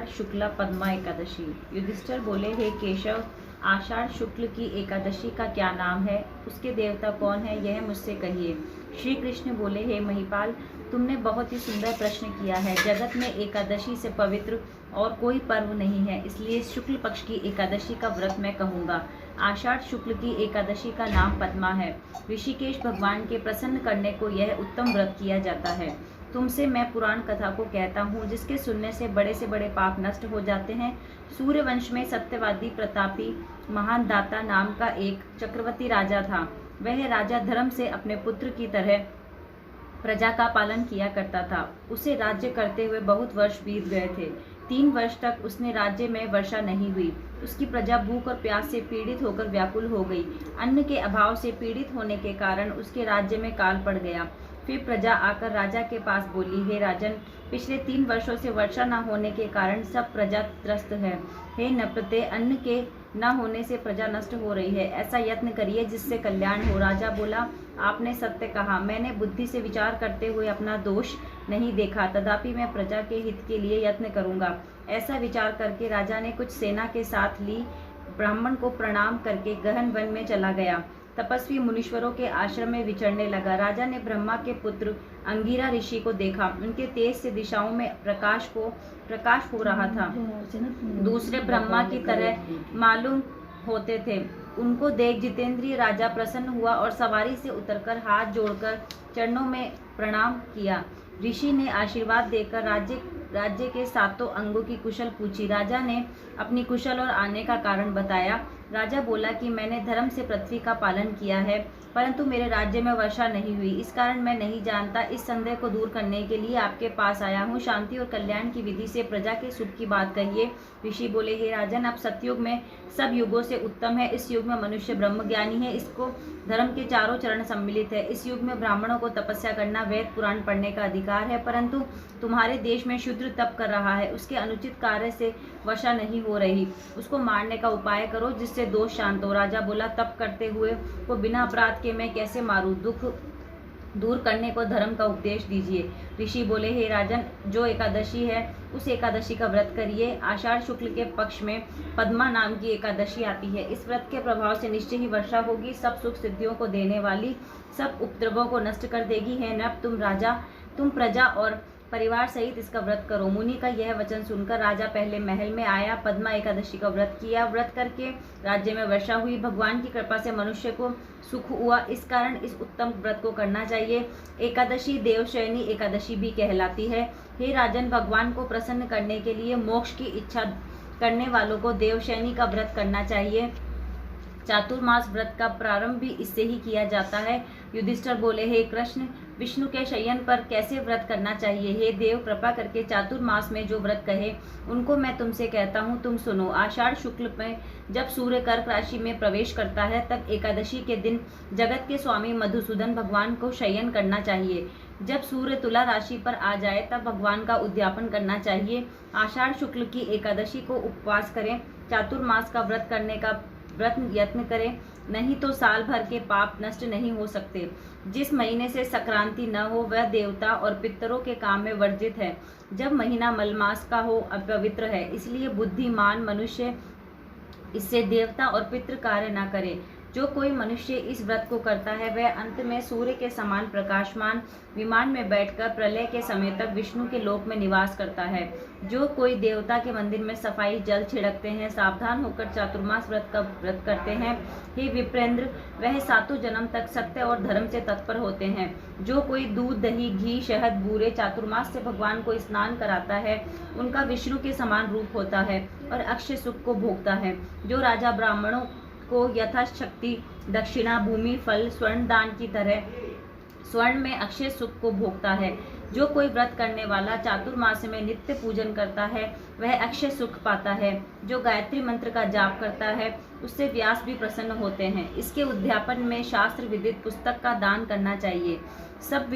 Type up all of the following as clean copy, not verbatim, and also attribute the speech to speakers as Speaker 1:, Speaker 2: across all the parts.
Speaker 1: शुक्ला पद्मा एकादशी। युधिष्ठिर बोले, हे केशव, आषाढ़ शुक्ल की एकादशी का क्या नाम है, उसके देवता कौन है, यह मुझसे कहिए। श्री कृष्ण बोले, हे महिपाल, तुमने बहुत ही सुंदर प्रश्न किया है। जगत में एकादशी से पवित्र और कोई पर्व नहीं है, इसलिए शुक्ल पक्ष की एकादशी का व्रत मैं कहूँगा। आषाढ़ शुक्ल की एकादशी का नाम पद्मा है। ऋषिकेश भगवान के प्रसन्न करने को यह उत्तम व्रत किया जाता है। तुमसे मैं पुराण कथा को कहता हूँ, जिसके सुनने से बड़े पाप नष्ट हो जाते हैं। सूर्यवंश में सत्यवादी प्रतापी महान दाता नाम का एक चक्रवर्ती राजा था। वह राजा धर्म से अपने पुत्र की तरह प्रजा का पालन किया करता था। उसे राज्य करते हुए बहुत वर्ष बीत गए थे। 3 वर्ष तक उसने राज्य में वर्षा नहीं हुई। उसकी प्रजा भूख और प्यास से पीड़ित होकर व्याकुल हो गई। अन्न के अभाव से पीड़ित होने के कारण उसके राज्य में काल पड़ गया। फिर प्रजा आकर राजा के पास बोली, हे राजन, पिछले 3 वर्षों से वर्षा न होने के कारण सब प्रजा त्रस्त है। हे नृपते, अन्न के न होने से प्रजा नष्ट हो रही है। ऐसा यत्न करिए जिससे कल्याण हो। राजा बोला, आपने सत्य कहा। मैंने बुद्धि से विचार करते हुए अपना दोष नहीं देखा, तथापि मैं प्रजा के हित के लिए यत्न करूंगा। ऐसा विचार करके राजा ने कुछ सेना के साथ ली ब्राह्मण को प्रणाम करके गहन वन में चला गया। तपस्वी मुनीश्वरों के आश्रम में विचरने लगा। राजा ने ब्रह्मा के पुत्र अंगिरा ऋषि को देखा। उनके तेज से दिशाओं में प्रकाश हो रहा था। दूसरे ब्रह्मा की तरह मालूम होते थे। उनको देख जितेंद्रिय राजा प्रसन्न हुआ और सवारी से उतरकर हाथ जोड़कर चरणों में प्रणाम किया। ऋषि ने आशीर्वाद देकर राज्य के 7 अंगों की कुशल पूछी। राजा ने अपनी कुशल और आने का कारण बताया। राजा बोला कि मैंने धर्म से पृथ्वी का पालन किया है, परंतु मेरे राज्य में वर्षा नहीं हुई। इस कारण मैं नहीं जानता। इस संदेह को दूर करने के लिए आपके पास आया हूँ। शांति और कल्याण की विधि से प्रजा के सुख की बात कहिए। ऋषि बोले, हे राजन, अब सतयुग में सब युगों से उत्तम है। इस युग में मनुष्य ब्रह्मज्ञानी है। इसको धर्म के 4 चरण सम्मिलित है। इस युग में ब्राह्मणों को तपस्या करना, वेद पुराण पढ़ने का अधिकार है, परंतु तुम्हारे देश में शूद्र तप कर रहा है। उसके अनुचित कार्य से वर्षा नहीं हो रही। उसको मारने का उपाय करो जिससे दोष शांत हो। राजा बोला, तप करते हुए को बिना अपराध के मैं कैसे मारूं? दुख दूर करने को धर्म का उपदेश दीजिए। ऋषि बोले, हे राजन, जो एकादशी है उस एकादशी का व्रत करिए। आषाढ़ शुक्ल के पक्ष में पद्मा नाम की एकादशी आती है। इस व्रत के प्रभाव से निश्चय ही वर्षा होगी। सब सुख सिद्धियों को देने वाली, सब उपद्रवों को नष्ट कर देगी। है नृप, तुम प्रजा और परिवार सहित इसका व्रत करो। मुनि का यह वचन सुनकर राजा पहले महल में आया, पद्मा एकादशी का व्रत किया। व्रत करके राज्य में वर्षा हुई। भगवान की कृपा से मनुष्य को सुख हुआ। इस कारण इस उत्तम व्रत को करना चाहिए। एकादशी देवशयनी एकादशी भी कहलाती है। हे राजन, भगवान को प्रसन्न करने के लिए मोक्ष की इच्छा करने वालों को देवशयनी का व्रत करना चाहिए। चातुर्मास व्रत का प्रारंभ भी इससे ही किया जाता है। युधिष्ठिर बोले, हे कृष्ण, विष्णु के शयन पर कैसे व्रत करना चाहिए? हे देव, कृपा करके चातुर्मास में जो व्रत कहे उनको मैं तुमसे कहता हूँ, तुम सुनो। आषाढ़ शुक्ल में जब सूर्य कर्क राशि में प्रवेश करता है, तब एकादशी के दिन जगत के स्वामी मधुसूदन भगवान को शयन करना चाहिए। जब सूर्य तुला राशि पर आ जाए तब भगवान का उद्यापन करना चाहिए। आषाढ़ शुक्ल की एकादशी को उपवास करें। चातुर्मास का व्रत करने का यत्न करें, नहीं तो साल भर के पाप नष्ट नहीं हो सकते। जिस महीने से संक्रांति न हो वह देवता और पितरों के काम में वर्जित है। जब महीना मलमास का हो अपवित्र है, इसलिए बुद्धिमान मनुष्य इससे देवता और पितृ कार्य न करे। जो कोई मनुष्य इस व्रत को करता है वह अंत में सूर्य के समान प्रकाशमान विमान में बैठकर प्रलय के समय तक विष्णु के लोक में निवास करता है। जो कोई देवता के मंदिर में सफाई जल छिड़कते हैं, सावधान होकर चातुर्मास व्रत का व्रत करते हैं, हे विप्रेंद्र, वह 7 जन्म तक सत्य और धर्म से तत्पर होते हैं। जो कोई दूध, दही, घी, शहद, बूरे चातुर्मास से भगवान को स्नान कराता है, उनका विष्णु के समान रूप होता है और अक्षय सुख को भोगता है। जो राजा ब्राह्मणों को यथाशक्ति दक्षिणा, भूमि, फल, स्वर्ण दान की तरह स्वर्ण में अक्षय सुख को भोगता है। जो कोई व्रत करने वाला चातुर्मास में नित्य पूजन करता है वह अक्षय सुख पाता है। जो गायत्री मंत्र का जाप करता है उससे व्यास भी प्रसन्न होते हैं। इसके उद्यापन में शास्त्र विदित पुस्तक का दान करना चाहिए। सब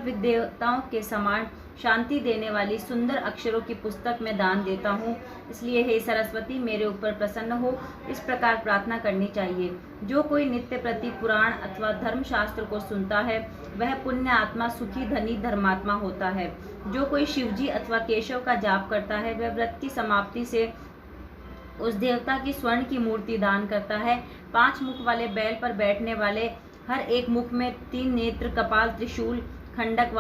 Speaker 1: विदेवताओं के समान शांति देने वाली सुंदर अक्षरों की पुस्तक मैं दान देता हूँ। इसलिए हे सरस्वती मेरे ऊपर प्रसन्न हो। इस प्रकार प्रार्थना करनी चाहिए। जो कोई नित्य प्रति पुराण अथवा धर्मशास्त्र को सुनता है वह पुण्य आत्मा, सुखी, धनी, धर्मात्मा होता है। जो कोई शिवजी अथवा केशव का जाप करता है वह व्रत की समाप्ति से उस देवता की स्वर्ण की मूर्ति दान करता है। 5 मुख वाले बैल पर बैठने वाले, हर एक मुख में 3 नेत्र, कपाल, त्रिशूल, खंडक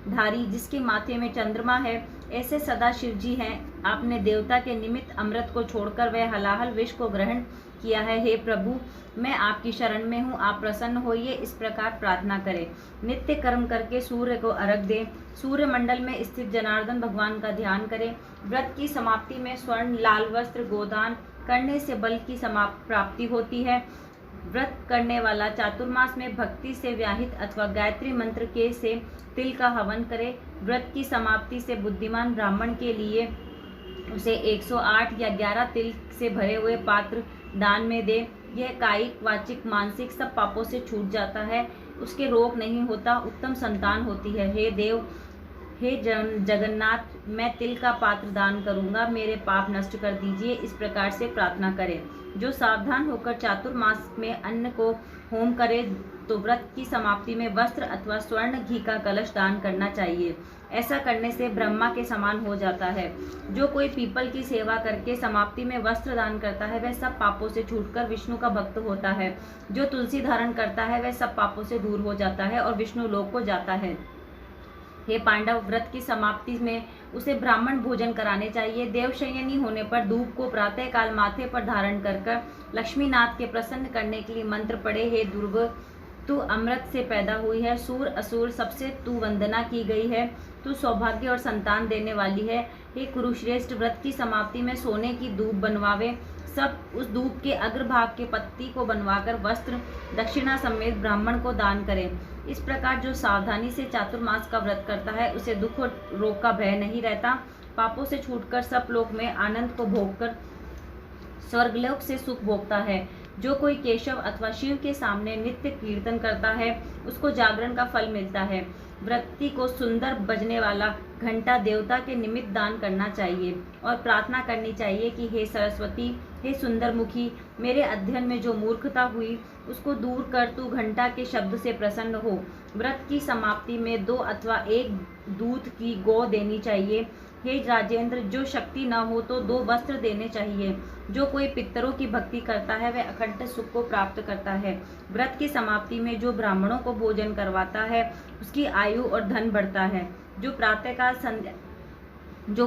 Speaker 1: धारी, जिसके माथे में चंद्रमा है, ऐसे सदा शिवजी हैं। आपने देवता के निमित्त अमृत को छोड़कर वह हलाहल विष को ग्रहण किया है। हे प्रभु, मैं आपकी शरण में हूँ, आप प्रसन्न होइए। इस प्रकार प्रार्थना करें। नित्य कर्म करके सूर्य को अर्घ दें। सूर्य मंडल में स्थित जनार्दन भगवान का ध्यान करें। व्रत की समाप्ति में स्वर्ण, लाल वस्त्र, गोदान करने से बल की प्राप्ति होती है। व्रत करने वाला चातुर्मास में भक्ति से व्याहित अथवा गायत्री मंत्र के से तिल का हवन करे। व्रत की समाप्ति से बुद्धिमान ब्राह्मण के लिए उसे 108 या 11 तिल से भरे हुए पात्र दान में दे। यह कायिक, वाचिक, मानसिक सब पापों से छूट जाता है। उसके रोग नहीं होता, उत्तम संतान होती है। हे देव, हे जगन्नाथ, मैं तिल का पात्र दान करूंगा, मेरे पाप नष्ट कर दीजिए। इस प्रकार से प्रार्थना करें। जो सावधान होकर चातुर्मास में अन्न को होम करे तो व्रत की समाप्ति में वस्त्र अथवा स्वर्ण घी का कलश दान करना चाहिए। ऐसा करने से ब्रह्मा के समान हो जाता है। जो कोई पीपल की सेवा करके समाप्ति में वस्त्र दान करता है वह सब पापों से छूटकर विष्णु का भक्त होता है। जो तुलसी धारण करता है वह सब पापों से दूर हो जाता है और विष्णु लोक को जाता है। हे पांडव, व्रत की समाप्ति में उसे ब्राह्मण भोजन कराने चाहिए। देवशयनी होने पर धूप को प्रातः काल माथे पर धारण कर लक्ष्मीनाथ के प्रसन्न करने के लिए मंत्र पढ़े। हे दुर्ग, तू अमृत से पैदा हुई है, सूर असुर सबसे तू वंदना की गई है, तू सौभाग्य और संतान देने वाली है। हे कुरुश्रेष्ठ, व्रत की समाप्ति में सोने की धूप बनवावे। सब उस धूप के अग्रभाग के पत्ती को बनवाकर वस्त्र, दक्षिणा समेत ब्राह्मण को दान करें। इस प्रकार जो सावधानी से चातुर्मास का व्रत करता है उसे दुख और रोग का भय नहीं रहता। पापों से छूटकर सब लोक में आनंद को भोगकर स्वर्गलोक से सुख भोगता है। जो कोई केशव अथवा शिव के सामने नित्य कीर्तन करता है उसको जागरण का फल मिलता है। व्रती को सुंदर बजने वाला घंटा देवता के निमित्त दान करना चाहिए और प्रार्थना करनी चाहिए कि हे सरस्वती, हे सुंदर मुखी, मेरे अध्ययन में जो मूर्खता हुई उसको दूर कर तू घंटा के शब्द से प्रसन्न हो। व्रत की समाप्ति में 2 अथवा 1 दूध की गौ देनी चाहिए। हे राजेंद्र, जो शक्ति न हो तो 2 वस्त्र देने चाहिए। जो कोई पितरों की भक्ति करता है वह अखंड सुख को प्राप्त करता है। व्रत की समाप्ति में जो ब्राह्मणों को भोजन करवाता है उसकी आयु और धन बढ़ता है। जो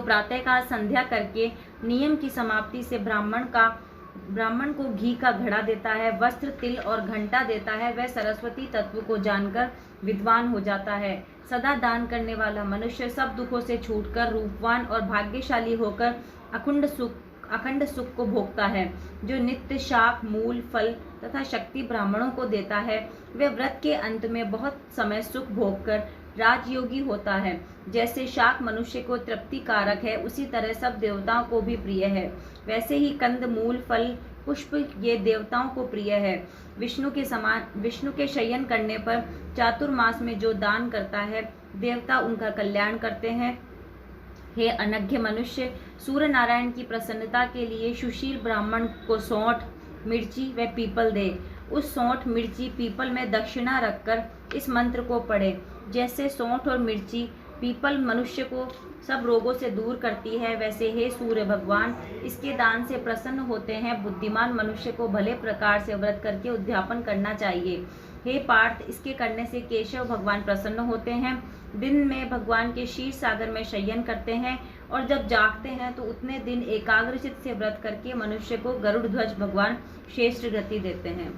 Speaker 1: प्रातःकाल संध्या करके नियम की समाप्ति से ब्राह्मण को घी का घड़ा देता है, वस्त्र, तिल और घंटा देता है, वह सरस्वती तत्व को जानकर विद्वान हो जाता है। सदा दान करने वाला मनुष्य सब दुखों से छूटकर रूपवान और भाग्यशाली होकर अखंड सुख को भोगता है। जो नित्य शाक, मूल, फल तथा शक्ति ब्राह्मणों को देता है वह व्रत के अंत में बहुत समय सुख भोगकर राजयोगी होता है। जैसे शाक मनुष्य को तृप्ति कारक है उसी तरह सब देवताओं को भी प्रिय है। वैसे ही कंद, मूल, फल, पुष्प ये देवताओं को प्रिय है। विष्णु के शयन करने पर चातुर्मास में जो दान करता है देवता उनका कल्याण करते हैं। हे अनघ्य मनुष्य, सूर्य नारायण की प्रसन्नता के लिए सुशील ब्राह्मण को सौंठ, मिर्ची व पीपल दे। उस सौंठ, मिर्ची, पीपल में दक्षिणा रखकर इस मंत्र को पढ़े। जैसे सौंठ और मिर्ची, पीपल मनुष्य को सब रोगों से दूर करती है, वैसे हे सूर्य भगवान इसके दान से प्रसन्न होते हैं। बुद्धिमान मनुष्य को भले प्रकार से व्रत करके उद्यापन करना चाहिए। हे पार्थ, इसके करने से केशव भगवान प्रसन्न होते हैं। दिन में भगवान के क्षीर सागर में शयन करते हैं और जब जागते हैं तो उतने दिन एकाग्रचित से व्रत करके मनुष्य को गरुड़ ध्वज भगवान श्रेष्ठ गति देते हैं।